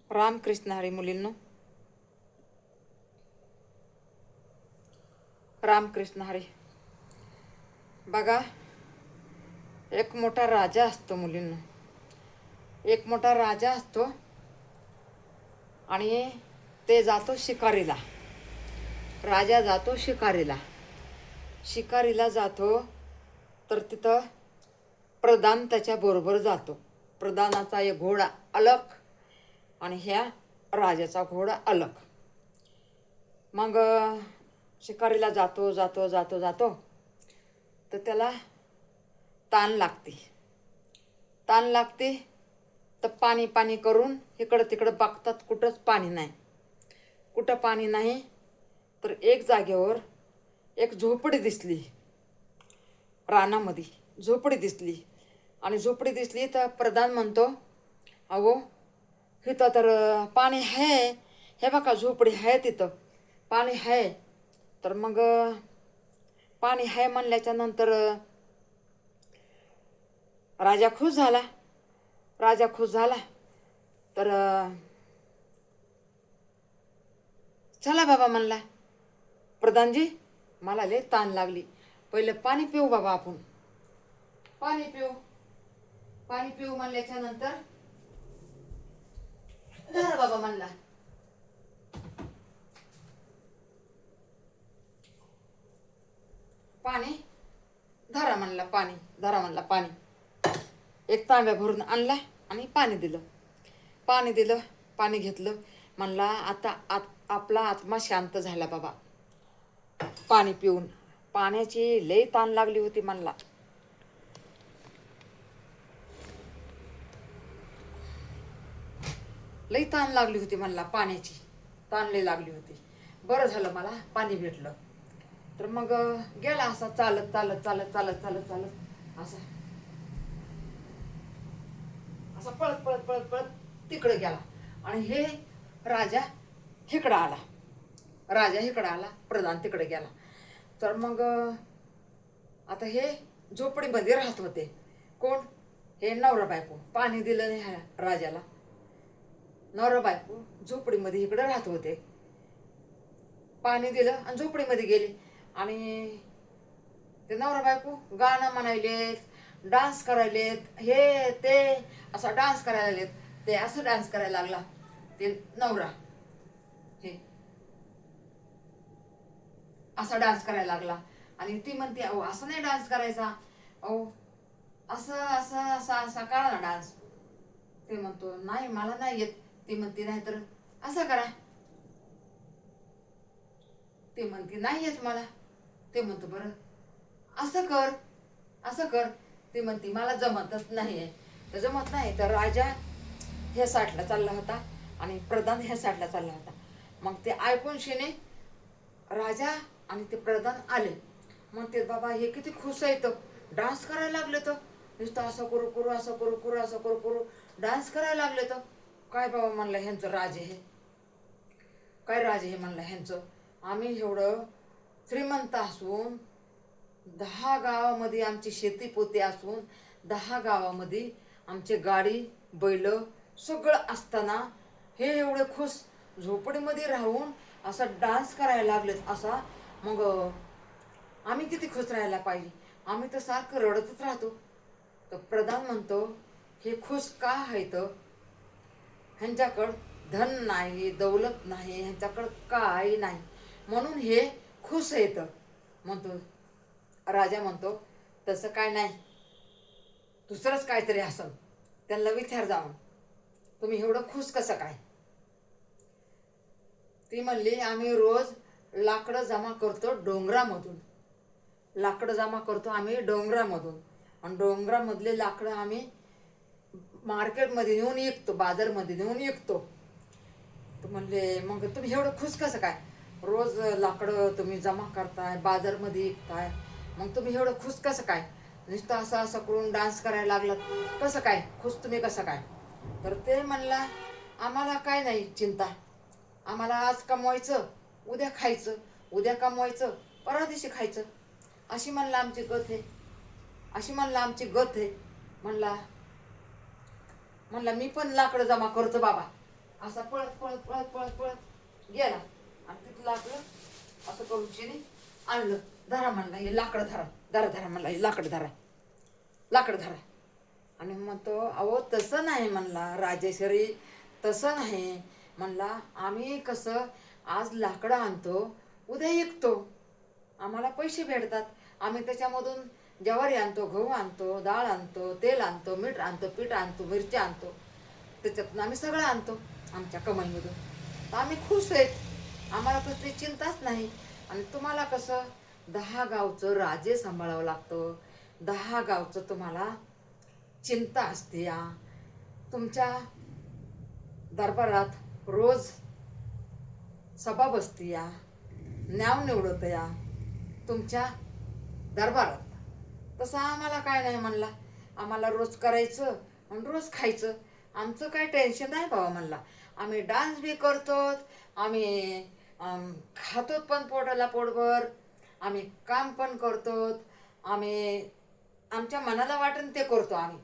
रामकृष्ण हरी मुलींनो, रामकृष्ण हरी. बघा, एक मोठा राजा असतो मुलींनो. एक मोठा राजा असतो आणि ते जातो शिकारीला. राजा जातो शिकारीला. शिकारीला जातो तर तिथं प्रधान त्याच्याबरोबर जातो. प्रधानाचा एक घोडा अलग आणि ह्या राजाचा घोडा अलग. मग शिकारीला जातो जातो जातो जातो तर त्याला ताण लागते. ताण लागते तर पाणी पाणी करून इकडं तिकडं बघतात, कुठंच पाणी नाही. कुठं पाणी नाही तर एक जागेवर एक झोपडी दिसली. रानामध्ये झोपडी दिसली आणि झोपडी दिसली तर प्रधान म्हणतो, अहो इथं तर पाणी आहे, हे बघा झोपडी आहे, तिथं पाणी आहे. तर मग पाणी आहे म्हणल्याच्या नंतर राजा खुश झाला. राजा खुश झाला तर चला बाबा म्हणला, प्रधानजी मला लय ताण लागली, पहिले पाणी पिऊ बाबा, आपण पाणी पिऊ. पाणी पिऊ म्हणल्याच्या नंतर धरा बाबा म्हणला. पाणी धरा म्हणला, पाणी धरा म्हणला. पाणी एक तांब्या भरून आणला आणि पाणी दिलं. पाणी दिलं, पाणी घेतलं. म्हणला आता आपला आत्मा शांत झाला बाबा पाणी पिऊन. पाण्याची लई ताण लागली होती म्हणला. लई ताण लागली होती म्हणला, पाण्याची ताण लई लागली होती. बरं झालं मला पाणी भेटलं. तर मग गेला असा चालत चालत चालत चालत चालत चालत असा असा पळत पळत पळत पळत तिकडे गेला आणि हे राजा इकडं आला. राजा इकडं आला, प्रधान तिकडे गेला. तर मग आता हे झोपडीमध्ये राहत होते. कोण? हे नवरा बायको. पाणी दिलं नाही ह्या राजाला. नवरा बायको झोपडीमध्ये इकडे राहत होते. पाणी दिलं आणि झोपडीमध्ये गेले आणि ते नवरा बायको गाणं म्हणायलेत, डान्स करायलेत, हे ते असा डान्स करायला लागलेत. ते असं डान्स करायला लागला ते नवरा, हे असा डान्स करायला लागला. आणि ती म्हणते, अहो असं नाही डान्स करायचा, अहो असं असं असा असा करा ना डान्स. ते म्हणतो, नाही मला नाही येत. ती म्हणते, नाही तर असं करा. ते म्हणते, नाही येत मला. ते म्हणतो, बरं असं कर, असं कर. ते म्हणते, मला जमतच नाही आहे. तर जमत नाही. तर राजा ह्या साईडला चालला होता आणि प्रधान ह्या साईडला चालला होता. मग ते ऐकून शिने राजा आणि ते प्रधान आले. मग ते बाबा हे किती खुश आहेत, डान्स करायला लागले. तर नुसतं असं करू करू असं करू करू असं करू करू डान्स करायला लागले. तर काय बाबा म्हणलं ह्यांचं राजे हे, काय राजे हे म्हणलं ह्यांचं. आम्ही एवढं श्रीमंत असून 10 गावामध्ये आमची शेती पोते असून 10 गावामध्ये आमचे गाडी बैल सगळं असताना हे एवढे खुश झोपडीमध्ये राहून असा डान्स करायला लागलेत असा. मग आम्ही किती खुश राहायला पाहिजे. आम्ही तर सारखं रडतच राहतो. तर प्रधान म्हणतो, हे खुश का आहेत? ह्यांच्याकडं धन नाही, दौलत नाही, ह्यांच्याकडं काही नाही, म्हणून हे खुश आहेत म्हणतो. राजा म्हणतो, तसं काय नाही, दुसरंच काहीतरी असं. त्यांना विचार जाऊन, तुम्ही एवढं खुश कसं काय? ती म्हणली, आम्ही रोज लाकडं जमा करतो डोंगरामधून. लाकडं जमा करतो आम्ही डोंगरामधून आणि डोंगरामधले लाकडं आम्ही मार्केटमध्ये नेऊन विकतो, बाजारमध्ये नेऊन विकतो. तर म्हणले, मग तुम्ही एवढं खुश कसं काय? रोज लाकडं तुम्ही जमा करताय, बाजारमध्ये विकताय, मग तुम्ही एवढं खुश कसं काय? नुसतं असं असं करून डान्स करायला लागलात, कसं काय खुश तुम्ही कसं काय? तर ते म्हणला, आम्हाला काय नाही चिंता, आम्हाला आज कमवायचं, उद्या खायचं, उद्या कमवायचं, परवा दिवशी खायचं, अशी म्हणला आमची गत आहे, अशी म्हणला आमची गत आहे. म्हणला मी पण लाकडं जमा करतो बाबा, असा पळत पळत पळत पळत पळत गेला आणि तिथलं आपलं असं करून शिनी आणलं. धरा म्हणला हे लाकडं धरा, धरा धरा म्हणला हे लाकडं धरा, लाकडं धरा. आणि मग तो अहो तसं नाही म्हणला राजेश्वरी, तसं नाही म्हणला. आम्ही कसं आज लाकडं आणतो उद्या विकतो, आम्हाला पैसे भेटतात. आम्ही त्याच्यामधून ज्वारी आणतो, गहू आणतो, डाळ आणतो, तेल आणतो, मीठ आणतो, पीठ आणतो, मिरची आणतो, त्याच्यातून आम्ही सगळं आणतो आमच्या कमाईमधून. तर आम्ही खुश आहेत, आम्हाला कसली चिंताच नाही. आणि तुम्हाला कसं 10 गावचं राजे सांभाळावं लागतं, 10 गावचं तुम्हाला चिंता असते. या तुमच्या दरबारात रोज सभा बसते, या नाव निवडत या तुमच्या दरबारात. तसं आम्हाला काय नाही म्हणला, आम्हाला रोज करायचं आणि रोज खायचं, आमचं काय टेन्शन नाही बाबा म्हणला. आम्ही डान्स बी करतो, आम्ही खातो पण पोटाला पोटभर, आम्ही काम पण करतो, आम्ही आमच्या मनाला वाटेल ते करतो आम्ही.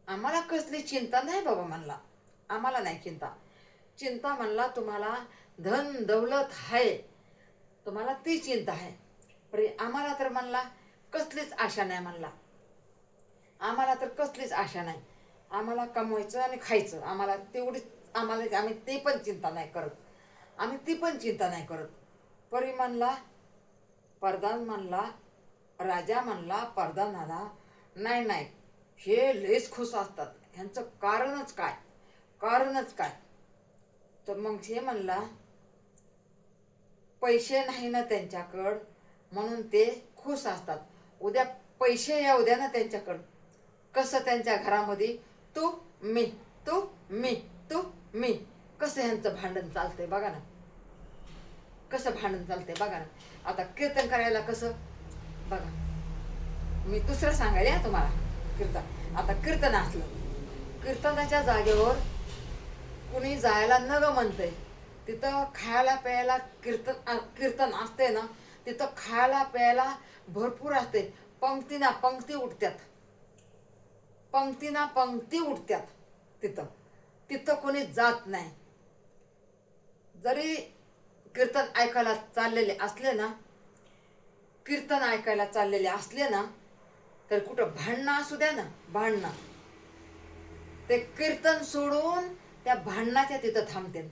आम्हाला कसली चिंता नाही बाबा म्हणला, आम्हाला नाही चिंता. चिंता म्हणला तुम्हाला धन दौलत आहे, तुम्हाला ती चिंता आहे. पण आम्हाला तर म्हणला कसलीच आशा नाही म्हणला, आम्हाला तर कसलीच आशा नाही. आम्हाला कमवायचं आणि खायचं, आम्हाला तेवढीच, आम्हाला आम्ही ते पण चिंता नाही करत, आम्ही ती पण चिंता नाही करत. परी म्हणला, प्रधान म्हणला, राजा म्हणला प्रधानाला, नाही नाही हे लयच खुश असतात, ह्यांचं कारणच काय, कारणच काय. तर मग हे म्हणला पैसे नाही ना त्यांच्याकडं म्हणून ते खुश असतात. उद्या पैसे या उद्या ना त्यांच्याकडं, कसं त्यांच्या घरामध्ये तू मी तू मी तू मी, कसं ह्यांचं भांडण चालतंय बघा ना, कसं भांडण चालतंय बघा ना. आता कीर्तन करायला कसं बघा, मी दुसरं सांगायला या तुम्हाला कीर्तन. आता कीर्तन असलं, कीर्तनाच्या जागेवर कुणी जायला न ग म्हणतंय, तिथं खायला प्यायला कीर्तन असते ना, तिथं खायला प्यायला भरपूर असते. पंक्तीना पंक्ती उठतात, पंक्तीना पंक्ती उठतात. तिथं तिथं कोणी जात नाही. जरी कीर्तन ऐकायला चाललेले असले ना, कीर्तन ऐकायला चाललेले असले ना, तर कुठं भांडणं असू द्या ना, भांडणं ते कीर्तन सोडून त्या भांडणाच्या तिथं थांबते.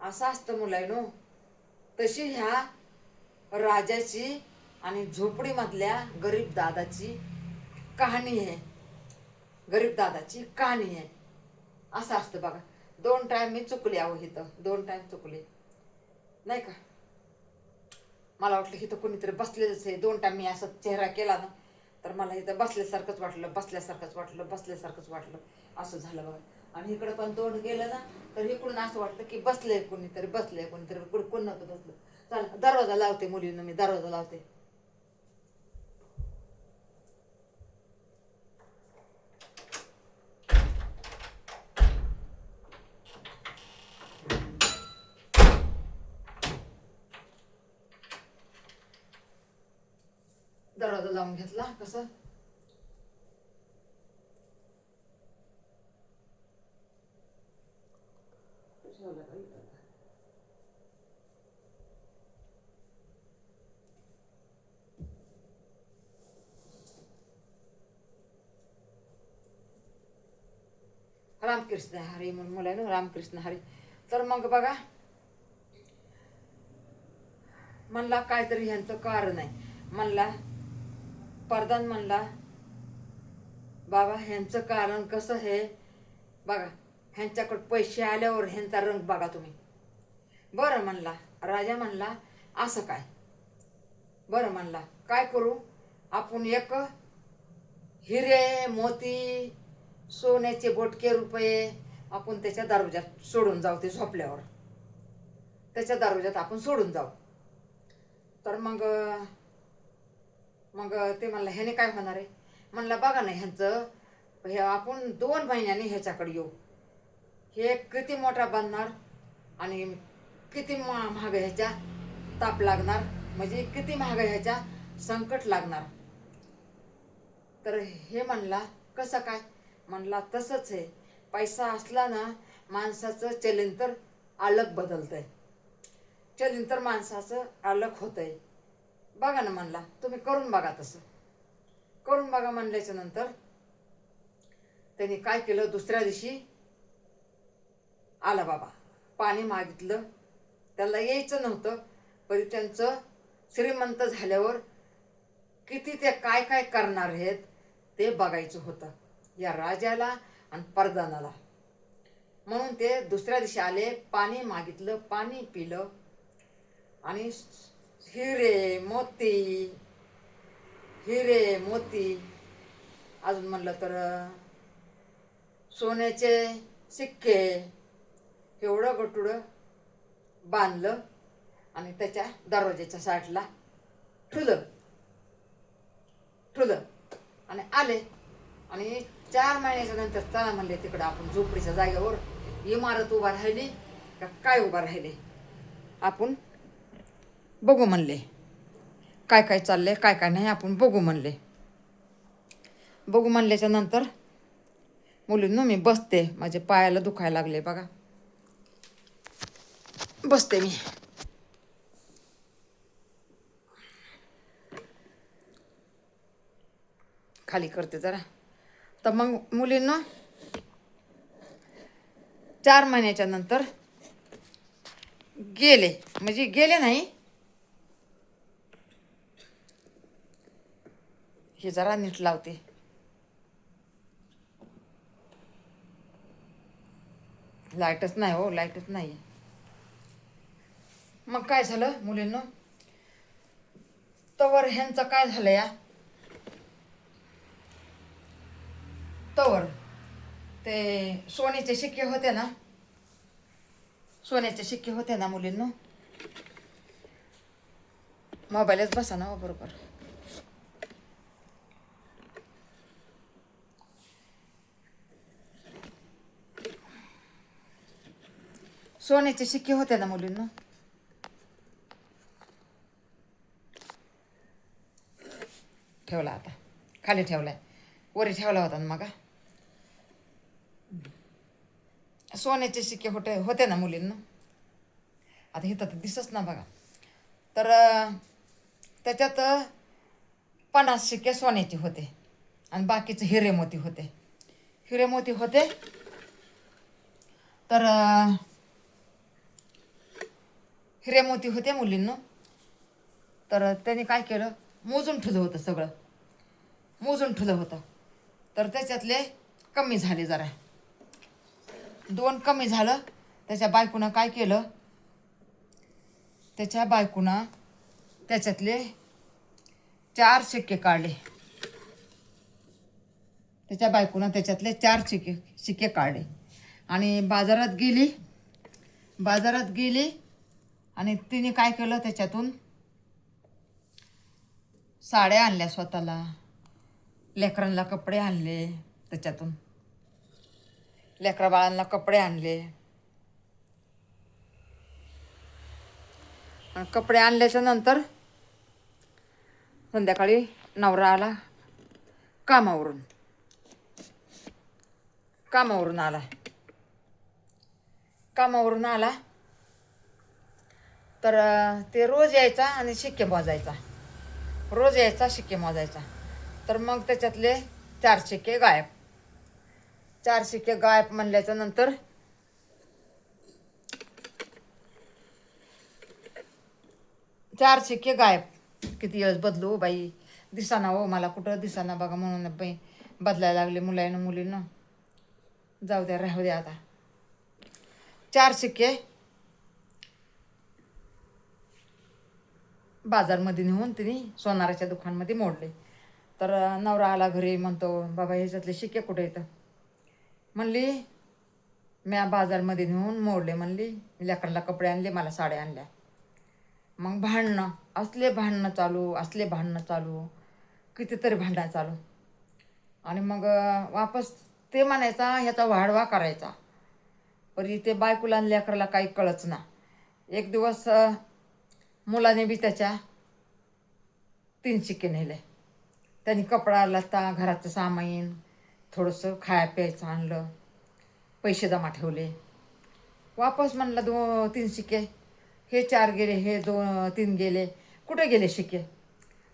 असं असतं मुलांनो. तशी ह्या राजाची आणि झोपडीमधल्या गरीब दादाची कहाणी आहे, गरीब दादाची कहाणी आहे. असं असतं बघा. 2 टाइम मी चुकले अहो, इथं 2 टाइम चुकले नाही का. मला वाटलं इथं कोणीतरी बसलेलंच आहे. 2 टाइम मी असा चेहरा केला ना, तर मला इथं बसल्यासारखंच वाटलं, बसल्यासारखंच वाटलं, बसल्यासारखंच वाटलं, असं झालं बघा. आणि इकडं पण तोंड गेलं ना, तर इकडून असं वाटतं की बसलंय कोणीतरी, बसलंय कोणीतरी, कोण नव्हतं बसलं. चला दरवाजा लावते मुलींना, मी दरवाजा लावते. दरवाजा लावून घेतला. कसं रामकृष्ण हरी म्हणून मुलांनो, रामकृष्ण हरी. तर मग बघा म्हणला काहीतरी ह्यांचं कारण आहे म्हणला. प्रधान म्हणला बाबा ह्यांचं कारण कसं आहे बघा, ह्यांच्याकडे पैसे आल्यावर ह्यांचा रंग बघा तुम्ही. बरं म्हणला राजा, म्हणला असं काय. बरं म्हणला काय करू आपण, एक हिरे मोती सोन्याचे बोटके रुपये आपण त्याच्या दरवाजात सोडून जाऊ. ते झोपल्यावर त्याच्या दरवाजात आपण सोडून जाऊ. तर मग मग ते म्हणलं ह्याने काय होणार आहे. म्हणलं बघा ना ह्यांचं हे, आपण 2 महिन्यांनी ह्याच्याकडे येऊ. हे किती मोठा बनणार आणि किती महाग ह्याच्या ताप लागणार, म्हणजे किती महाग ह्याच्या संकट लागणार. तर हे म्हणला कसं काय. म्हणला तसंच आहे, पैसा असला ना माणसाचं चलन तर अलग बदलतंय, चलन तर माणसाचं अलग होतंय. बघा ना म्हणला, तुम्ही करून बघा, तसं करून बघा म्हणल्याच्या नंतर त्यांनी काय केलं, दुसऱ्या दिवशी आला बाबा. पाणी मागितलं, त्याला यायचं नव्हतं, पण त्यांचं श्रीमंत झाल्यावर किती ते काय काय करणार आहेत ते बघायचं होतं या राजाला आणि परदानाला. म्हणून ते दुसऱ्या दिवशी आले, पाणी मागितलं, पाणी पिलं, आणि हिरे मोती, हिरे मोती, अजून म्हणलं तर सोन्याचे सिक्के, एवढं गटुडं बांधलं आणि त्याच्या दरवाजाच्या साईडला ठुलं ठुलं आणि आले. आणि 4 महिन्याच्या नंतर त्याला म्हणले, तिकडं आपण झोपडीच्या जागेवर इमारत उभा राहिली का काय उभा राहिले, आपण बघू म्हणले, काय काय चाललंय काय काय नाही आपण बघू म्हणले. बघू म्हणल्याच्या नंतर मुलींनो मी बसते, माझे पायाला दुखायला लागले बघा, बसते मी. खाली करते जरा. तर मग मुलींनो 4 महिन्याच्या नंतर गेले, म्हणजे गेले नाही, हे जरा नीट लावते. लाईटच नाही हो, लाईटच नाही. मग काय झालं मुलींनो, तवर ह्यांचं काय झालं या, तवर ते सोन्याचे शिक्के होते ना, सोन्याचे शिक्के होते ना मुलींनो, मोबाईलच बसा ना हो बरोबर. सोन्याचे शिक्के होते ना मुलींनो, ठेवला आता, खाली ठेवलाय, वरी ठेवला होता ना मग. सोन्याचे शिक्के होते ना मुलींनो, आता इथं तर दिसच ना बघा. तर त्याच्यात 50 शिक्के सोन्याचे होते आणि बाकीचे हिरे मोती होते, हिरे मोती होते. तर हिरे मोती होते मुलींनो. तर त्याने काय केलं, मोजून ठेवलं होतं, सगळं मोजून ठेवलं होतं. तर त्याच्यातले कमी झाले जरा, 2 कमी झालं. त्याच्या बायकोनं काय केलं, त्याच्या बायकोनं त्याच्यातले 4 शिक्के काढले, त्याच्या बायकोनं त्याच्यातले 4 शिक्के काढले आणि बाजारात गेली आणि तिने काय केलं, त्याच्यातून साड्या आणल्या, स्वतःला लेकरांना कपडे आणले, त्याच्यातून लेकरा बाळांना कपडे आणले. आणि कपडे आणल्याच्या नंतर संध्याकाळी नवरा आला कामावरून आला. तर ते रोज यायचा आणि शिक्के मोजायचा, रोज यायचा शिक्के मोजायचा. तर मग त्याच्यातले 4 शिक्के गायब, 4 शिक्के गायब म्हणल्याच्या नंतर 4 शिक्के गायब. किती वेळेस बदलू बाई, दिसाना हो मला, कुठं दिसाना बघा, म्हणून बाई बदलायला लागले मुलींना. जाऊ द्या, राहू द्या आता. 4 शिक्के बाजारमध्ये नेऊन तिने सोनाराच्या दुकानमध्ये मोडले. तर नवरा आला घरी, म्हणतो बाबा ह्याच्यातले शिक्के कुठे येतं, म्हणली म्या बाजारमध्ये नेऊन मोडले, म्हणली लेकराला कपडे आणले, मला साड्या आणल्या. मग भांडणं, असले भांडणं चालू, कितीतरी भांडणं चालू. आणि मग वापस ते म्हणायचा ह्याचा वाढवा करायचा, पण इथे बायकोला आणि लेकराला काही कळच ना. एक दिवस मुलाने बी त्याच्या 3 शिक्के नेले. त्यांनी कपडा लत्ता, घराचं सामान, थोडंसं खाया प्यायचं आणलं, पैसे जमा ठेवले. वापस म्हणला 2-3 शिक्के, हे 4 गेले, हे 2-3 गेले, कुठे गेले शिक्के?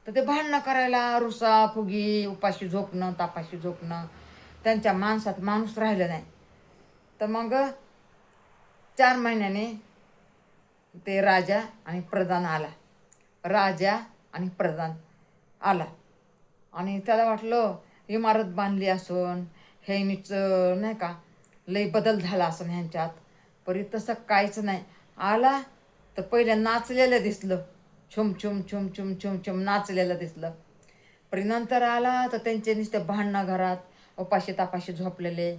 तर ते भांडणं करायला, रुसा फुगी, उपाशी झोपणं, तापाशी झोपणं, त्यांच्या माणसात माणूस राहिलं नाही. तर मग 4 महिन्याने ते राजा आणि प्रधान आला. राजा आणि प्रधान आला आणि त्याला वाटलं इमारत बांधली असून ह्यांनीच नाही का लई बदल झाला असून ह्यांच्यात, परी तसं काहीच नाही. आला तर पहिले नाचलेलं दिसलं, छुम छुम छुम छुम छुम छुम नाचलेलं दिसलं. परी नंतर आला तर त्यांचे नुसते भांडणं घरात, उपाशी तापाशी झोपलेले.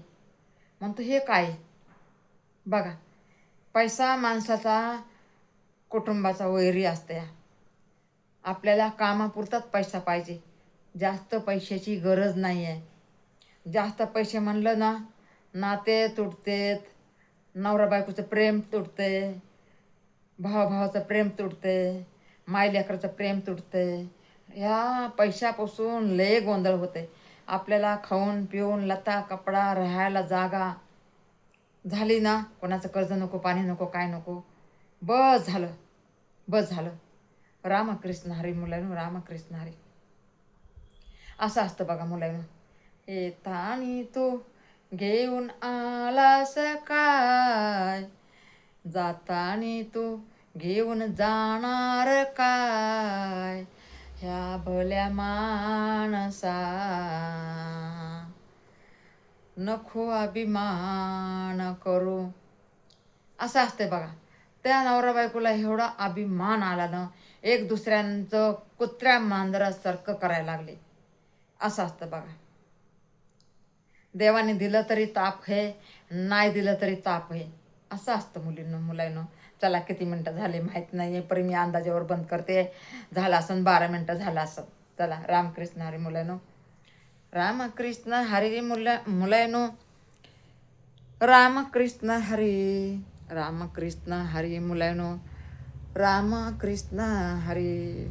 म्हणतो हे काय बघा, पैसा माणसाचा कुटुंबाचा वैरी असते. आपल्याला कामापुरताच पैसा पाहिजे, जास्त पैशाची गरज नाही आहे. जास्त पैसे म्हणलं ना, नाते तुटतेत, नवरा बायकोचं प्रेम तुटते, भावाचं प्रेम तुटते, मायलेकराचं प्रेम तुटते. ह्या पैशापासून लय गोंधळ होते. आपल्याला खाऊन पिऊन लता कपडा राहायला जागा झाली ना, कोणाचं कर्ज नको, पाणी नको, काय नको, बस झालं, बस झालं. रामकृष्ण हरी मुलांनो, रामकृष्ण हरी. असं असतं बघा मुलांनो. येतानी तू घेऊन आलास काय, जातानी तू घेऊन जाणार काय, ह्या भल्या माणसा नको अभिमान करू. असं असते बघा. त्या नवरा बायकोला एवढा अभिमान आला ना, एक दुसऱ्यांचं कुत्र्या मांजरासारखं करायला लागले. असं असतं बघा. देवाने दिलं तरी ताप आहे, नाही दिलं तरी ताप आहे. असं असतं मुलांनो. चला किती मिनटं झाले माहीत नाही, पण मी अंदाजावर बंद करते. झालं असं 12 मिनटं झालं असं. चला, रामकृष्ण हरी मुलांनो, रामकृष्ण हरी मुलांनो, रामकृष्ण हरी, रामकृष्ण हरी मुलांनो, रामकृष्ण हरी.